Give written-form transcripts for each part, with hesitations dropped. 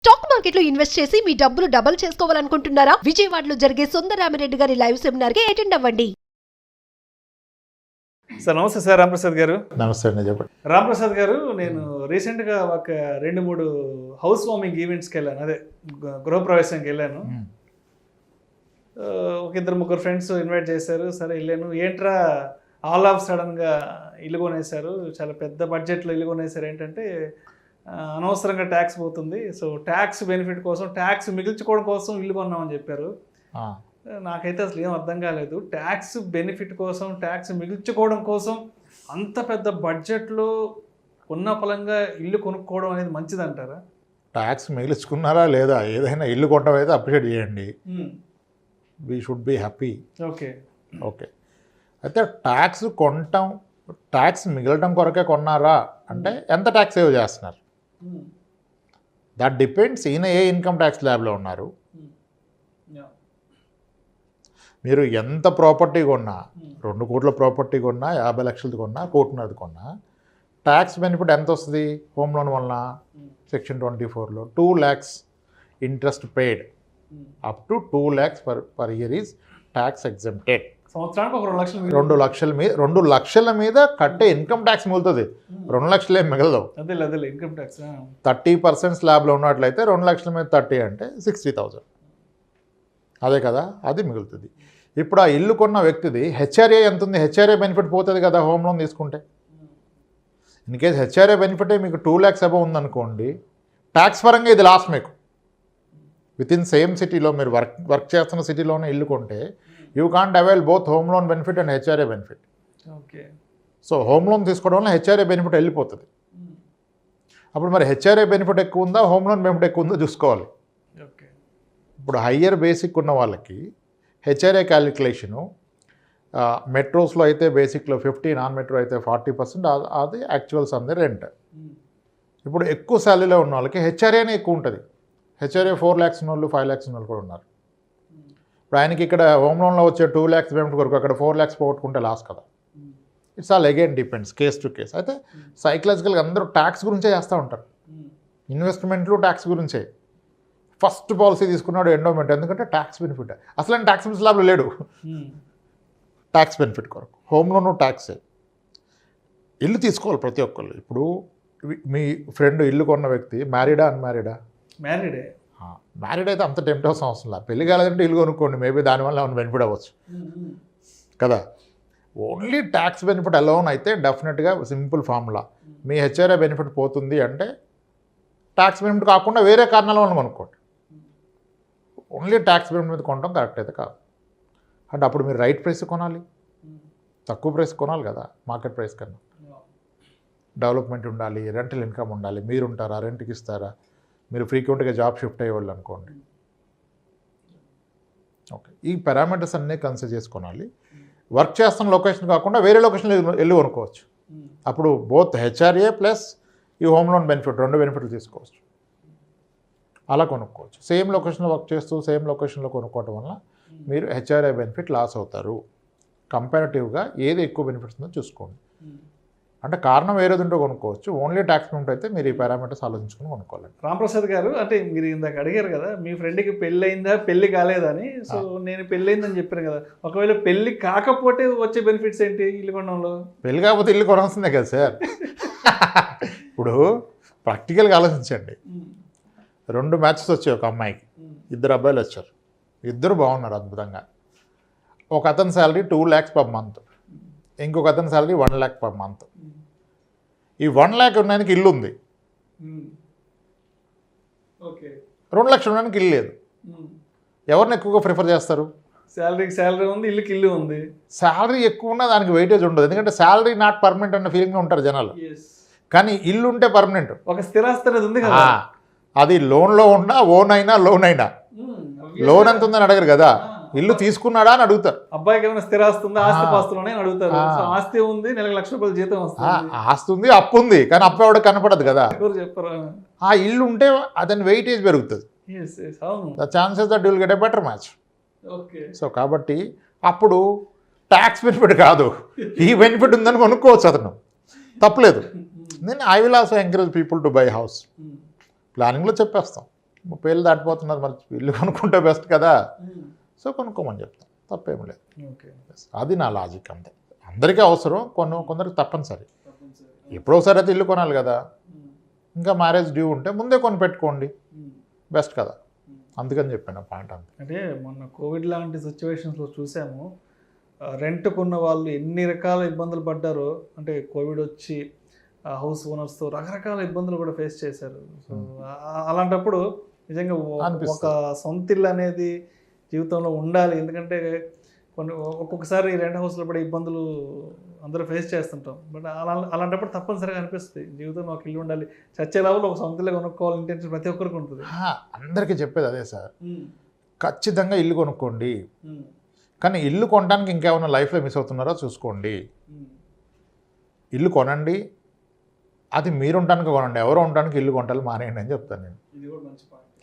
Stock మార్కెట్లో invest చేసి మీ డబ్బులు డబుల్ చేసుకోవాలనుకుంటున్నారా? విజయవాడలో జరిగే సుందరరామిరెడ్డి గారి లైవ్ సెమినార్ కి అటెండ్ అవ్వండి. సార్ నమస్తే సార్. రాంప్రసాద్ గారు. నమస్తే అండి, చెప్పండి. రాంప్రసాద్ గారు, నేను రీసెంట్గా ఒక 2-3 హౌస్ వార్మింగ్ ఈవెంట్స్కి వెళ్ళాను. అదే గృహప్రవేశానికి వెళ్ళాను. ఒక 2-3 ఫ్రెండ్స్ ఇన్వైట్ చేశారు. సరే వెళ్ళాను. ఏంట్రా ఆల్ ఆఫ్ సడన్గా ఇల్లు కొనేశారు, చాలా పెద్ద బడ్జెట్లో ఇల్లు కొనేశారు, ఏంటంటే అనవసరంగా ట్యాక్స్ పోతుంది, సో ట్యాక్స్ బెనిఫిట్ కోసం, ట్యాక్స్ మిగిల్చుకోవడం కోసం ఇల్లు కొన్నామని చెప్పారు. నాకైతే అసలు ఏం అర్థం కాలేదు. ట్యాక్స్ బెనిఫిట్ కోసం, ట్యాక్స్ మిగిల్చుకోవడం కోసం అంత పెద్ద బడ్జెట్లో ఉన్న ఫలంగా ఇల్లు కొనుక్కోవడం అనేది మంచిదంటారా? ట్యాక్స్ మిగిల్చుకున్నారా లేదా, ఏదైనా ఇల్లు కొనడం అయితే అప్రిషియేట్ చేయండి. We should be happy. Okay okay. అయితే ట్యాక్స్ కొనటం, ట్యాక్స్ మిగలటం కొరకే కొన్నారా అంటే ఎంత ట్యాక్స్ సేవ్ చేస్తున్నారు, దట్ డిపెండ్స్ ఈయన ఏ ఇన్కమ్ ట్యాక్స్ ల్యాబ్లో ఉన్నారు. మీరు ఎంత ప్రాపర్టీ కొన్నా, 2 కోట్ల ప్రాపర్టీ కొన్నా, 50 లక్షలది కొన్నా, 1.5 కోటి కొన్నా, ట్యాక్స్ బెనిఫిట్ ఎంత వస్తుంది? హోమ్ లోన్ వలన సెక్షన్ 24లో 2 lakhs interest paid up to 2 lakhs per year is tax exempted. సంవత్సరానికి ఒక 2 లక్షలు, 2 లక్షల మీద కట్టే ఇన్కమ్ ట్యాక్స్ మిగులుతుంది. 2 లక్షలు ఏం మిగలదు. అదే ఇన్కమ్ ట్యాక్స్ 30% స్లాబ్లో ఉన్నట్లయితే 2 లక్షల మీద 30 అంటే 60,000. అదే కదా, అది మిగులుతుంది. ఇప్పుడు ఆ ఇల్లు కొన్న వ్యక్తిది హెచ్ఆర్ఏ ఎంత ఉంది? హెచ్ఆర్ఏ బెనిఫిట్ పోతుంది కదా హోమ్ లోన్ తీసుకుంటే. ఇన్ కేస్ హెచ్ఆర్ఏ బెనిఫిటే మీకు 2 lakhs అబవ్ ఉందనుకోండి, ట్యాక్స్ పరంగా ఇది లాస్ మీకు. విత్ ఇన్ సేమ్ సిటీలో మీరు వర్క్ చేస్తున్న సిటీలోనే ఇల్లు కొంటే you can't avail both home loan benefit and HRA benefit. Okay. So home loan తీసుకోవడం వల్ల హెచ్ఆర్ఏ బెనిఫిట్ వెళ్ళిపోతుంది. అప్పుడు మరి హెచ్ఆర్ఏ బెనిఫిట్ ఎక్కువ ఉందా, హోమ్ లోన్ బెనిఫిట్ ఎక్కువ ఉందో చూసుకోవాలి. ఓకే. ఇప్పుడు హయ్యర్ బేసిక్ ఉన్న వాళ్ళకి హెచ్ఆర్ఏ క్యాలిక్యులేషను మెట్రోస్లో అయితే బేసిక్లో 50, నాన్ మెట్రో అయితే 40%, అది యాక్చువల్స్ అంది రెంట్. ఇప్పుడు ఎక్కువ శాలరీలో ఉన్న వాళ్ళకి హెచ్ఆర్ఏనే ఎక్కువ ఉంటుంది. హెచ్ఆర్ఏ 4 lakhs ఉన్న వాళ్ళు, 5 lakhs ఉన్న వాళ్ళు కూడా ఉన్నారు. ఇప్పుడు ఆయనకి ఇక్కడ హోమ్ లోన్లో వచ్చే 2 lakhs పేమెంట్ కొరకు అక్కడ 4 lakhs పోగొట్టుకుంటే లాస్ కదా. It's all again depends case to case. అయితే సైకలాజికల్గా అందరూ ట్యాక్స్ గురించే చేస్తూ ఉంటారు. ఇన్వెస్ట్మెంట్లు ట్యాక్స్ గురించే. ఫస్ట్ పాలసీ తీసుకున్నాడు ఎండోమెంట్, ఎందుకంటే ట్యాక్స్ బెనిఫిట్. అసలు ట్యాక్స్ స్లాబ్లో లేడు, ట్యాక్స్ బెనిఫిట్ కొరకు. హోమ్ లోన్ ట్యాక్సే. ఇల్లు తీసుకోవాలి ప్రతి ఒక్కళ్ళు. ఇప్పుడు మీ ఫ్రెండ్ ఇల్లు కొన్న వ్యక్తి మ్యారీడా, అన్మ్యారీడా? మ్యారీడే. మ్యారీడ్ అయితే అంత టెంప్ట్ అవసరం అవసరం లేదు. పెళ్లి కాలేదంటే ఇల్లు కొనుక్కోండి, మేబీ దానివల్ల ఏమైనా బెనిఫిట్ అవ్వచ్చు కదా. ఓన్లీ ట్యాక్స్ బెనిఫిట్ అలోన్ అయితే డెఫినెట్గా సింపుల్ ఫార్ములా, మీ హెచ్ఆర్ఏ బెనిఫిట్ పోతుంది అంటే ట్యాక్స్ బెనిఫిట్ కాకుండా వేరే కారణాల వల్ల కొనుక్కోండి. ఓన్లీ ట్యాక్స్ బెనిఫిట్ మీద కొనడం కరెక్ట్ అయితే కాదు. అంటే అప్పుడు మీరు రైట్ ప్రైస్ కొనాలి, తక్కువ ప్రైస్ కొనాలి కదా మార్కెట్ ప్రైస్ కన్నా. డెవలప్మెంట్ ఉండాలి, రెంటల్ ఇన్కమ్ ఉండాలి. మీరు ఉంటారా, రెంట్కి ఇస్తారా, మీరు ఫ్రీక్వెంట్గా జాబ్ షిఫ్ట్ అయ్యేవాళ్ళు అనుకోండి. ఓకే, ఈ పారామీటర్స్ అన్నీ కన్సిడర్ చేసుకోవాలి. వర్క్ చేస్తున్న లొకేషన్ కాకుండా వేరే లొకేషన్లో వెళ్ళి కొనుక్కోవచ్చు. అప్పుడు బోత్ హెచ్ఆర్ఏ ప్లస్ ఈ హోమ్ లోన్ బెనిఫిట్ 2 బెనిఫిట్లు తీసుకోవచ్చు. అలా కొనుక్కోవచ్చు. సేమ్ లొకేషన్లో వర్క్ చేస్తూ సేమ్ లొకేషన్లో కొనుక్కోవడం వల్ల మీరు హెచ్ఆర్ఏ బెనిఫిట్ లాస్ అవుతారు. కంపారిటివ్గా ఏది ఎక్కువ బెనిఫిట్స్ ఉందో చూసుకోండి. అంటే కారణం వేరేది ఉంటో కొనుక్కోవచ్చు. ఓన్లీ ట్యాక్స్ బెనిఫిట్ అయితే మీరు ఈ పారామీటర్స్ ఆలోచించుకుని కొనుక్కోవాలి. రాంప్రసాద్ గారు, అంటే మీరు ఇందాక అడిగారు కదా మీ ఫ్రెండ్కి పెళ్ళి అయిందా, పెళ్ళి కాలేదని. సో నేను పెళ్ళి అయిందని చెప్పాను కదా, ఒకవేళ పెళ్ళి కాకపోతే వచ్చే బెనిఫిట్స్ ఏంటి ఇల్లు కొనడంలో? పెళ్ళి కాకపోతే ఇల్లు కొనాల్సిందే కదా సార్. ఇప్పుడు ప్రాక్టికల్గా ఆలోచించండి. 2 మ్యాచెస్ వచ్చాయి ఒక అమ్మాయికి, 2 అబ్బాయిలు వచ్చారు. 2 బాగున్నారు అద్భుతంగా. ఒక అతని శాలరీ 2 lakhs per month, ఇంకొక అతని శాలరీ 1 lakh per month. ఈ 1 lakh ఉండడానికి ఇల్లు ఉంది, 2 లక్షలు ఉండడానికి ఇల్లు లేదు. ఎవరిని ఎక్కువగా ప్రిఫర్ చేస్తారు? శాలరీ ఉంది, ఇల్లుకి ఇల్లు ఉంది. శాలరీ ఎక్కువ ఉన్నా దానికి వెయిటేజ్ ఉండదు, ఎందుకంటే శాలరీ నాట్ పర్మనెంట్ అన్న ఫీలింగ్లో ఉంటారు జనాలు. కానీ ఇల్లు ఉంటే పర్మనెంట్, ఒక స్థిరాస్తి అనేది ఉంది కదా. అది లోన్లో ఉన్నా, ఓన్ అయినా, లోన్ అయినా. లోన్ ఎంత ఉందని అడగరు కదా, ఇల్లు తీసుకున్నాడా అని అడుగుతారు. అబ్బాయికి ఏమైనా స్థిరాస్తి ఉందా, ఆస్తి పాస్తులు అడుగుతారు. ఆస్తి ఉంది, నెలకు 1 లక్ష రూపాయలు జీతం వస్తుంది. ఆస్తి ఉంది, అప్పు ఉంది, కానీ అప్పు ఎవరికి కనపడదు కదా. చెప్పరా? ఆ ఇల్లు ఉంటే అతని వెయిటేజ్ పెరుగుతుంది. The chances that will get a better match. So కాబట్టి అప్పుడు ట్యాక్స్ బెనిఫిట్ కాదు, ఈ బెనిఫిట్ ఉందని కొనుక్కోవచ్చు అతను, తప్పలేదు. నేను I will also encourage people to buy house. ప్లానింగ్లో చెప్పేస్తాం. 30,000 దాటిపోతున్నది, మరి ఇల్లు కొనుక్కుంటే బెస్ట్ కదా. సో కొనుక్కోమని చెప్తాం, తప్పేం లేదు. ఓకే. అది నా లాజిక్ అంతే. అందరికీ అవసరం, కొందరికి తప్పనిసరి. ఎప్పుడో ఒకసారి అయితే ఇల్లు కొనాలి కదా. ఇంకా మ్యారేజ్ డ్యూ ఉంటే ముందే కొని పెట్టుకోండి, బెస్ట్ కదా. అందుకని చెప్పాను పాయింట్ అంతే. అంటే మొన్న కోవిడ్ లాంటి సిచ్యువేషన్స్లో చూసాము, రెంట్ కొన్న వాళ్ళు ఎన్ని రకాల ఇబ్బందులు పడ్డారో. అంటే కోవిడ్ వచ్చి హౌస్ ఓనర్స్తో రకరకాల ఇబ్బందులు కూడా ఫేస్ చేశారు. సో అలాంటప్పుడు నిజంగా ఒక సొంత ఇల్లు అనేది జీవితంలో ఉండాలి. ఎందుకంటే ఒక్కొక్కసారి రెంట్ హౌస్లో పడే ఇబ్బందులు అందరూ ఫేస్ చేస్తుంటాం. బట్ అలాంటప్పుడు తప్పనిసరిగా అనిపిస్తుంది జీవితంలో ఒక ఇల్లు ఉండాలి, చచ్చే లెవెల్లో ఒక సొంత ఇల్లు కొనుక్కోవాలి ఇంటెన్షన్ ప్రతి ఒక్కరికి ఉంటుంది. అందరికీ చెప్పేది అదే సార్, ఖచ్చితంగా ఇల్లు కొనుక్కోండి. కానీ ఇల్లు కొనడానికి ఇంకేమైనా లైఫ్లో మిస్ అవుతున్నారో చూసుకోండి. ఇల్లు కొనండి, అది మీరు ఉండడానికి కొనండి, ఎవరో ఉండడానికి ఇల్లు కొనటాలు మానేయండి అని చెప్తాను నేను.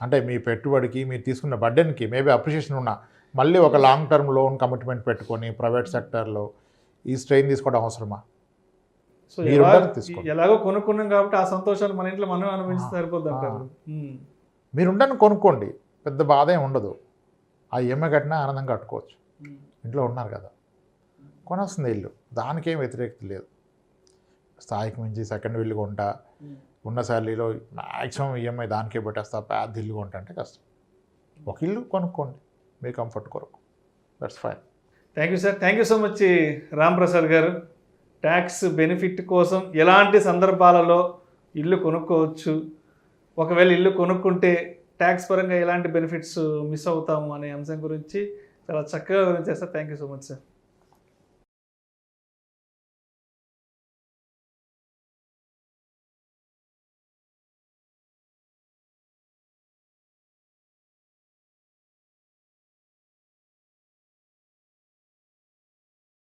అంటే మీ పెట్టుబడికి, మీరు తీసుకున్న బడ్డెన్కి మేబీ అప్రిషియేషన్ ఉన్నా మళ్ళీ ఒక లాంగ్ టర్మ్ లోన్ కమిట్మెంట్ పెట్టుకొని ప్రైవేట్ సెక్టర్లో ఈ స్ట్రెయిన్ తీసుకోవడం అవసరమా? సో ఎలాగో కొనుక్కున్నాం కాబట్టి ఆ సంతోషాలు మన ఇంట్లో మనం అనుభవించి సరిపోద్ది అంటారు. మీరు ఉండడానికి కొనుక్కోండి, పెద్ద బాధ ఏమి ఉండదు. ఆ ఈఎంఐ కట్టినా ఆనందంగా కట్టుకోవచ్చు. ఇంట్లో ఉన్నారు కదా, కొనాల్సిందే ఇల్లు, దానికేం వ్యతిరేకత లేదు. స్థాయికి మించి సెకండ్ ఇల్లు కొంటా, ఉన్న శాలరీలో మ్యాక్సిమం ఈఎంఐ దానికే పెట్టేస్తా, పెద్ద ఇల్లు కొంటా అంటే కష్టం. ఒక ఇల్లు కొనుక్కోండి మీ కంఫర్ట్ కొరకు, that's fine. Thank you sir, thank you so much Ram Prasad గారు. ట్యాక్స్ బెనిఫిట్ కోసం ఎలాంటి సందర్భాలలో ఇల్లు కొనుక్కోవచ్చు, ఒకవేళ ఇల్లు కొనుక్కుంటే ట్యాక్స్ పరంగా ఎలాంటి బెనిఫిట్స్ మిస్ అవుతాము అనే అంశం గురించి చాలా చక్కగా వివరించారు sir. Thank you so much sir.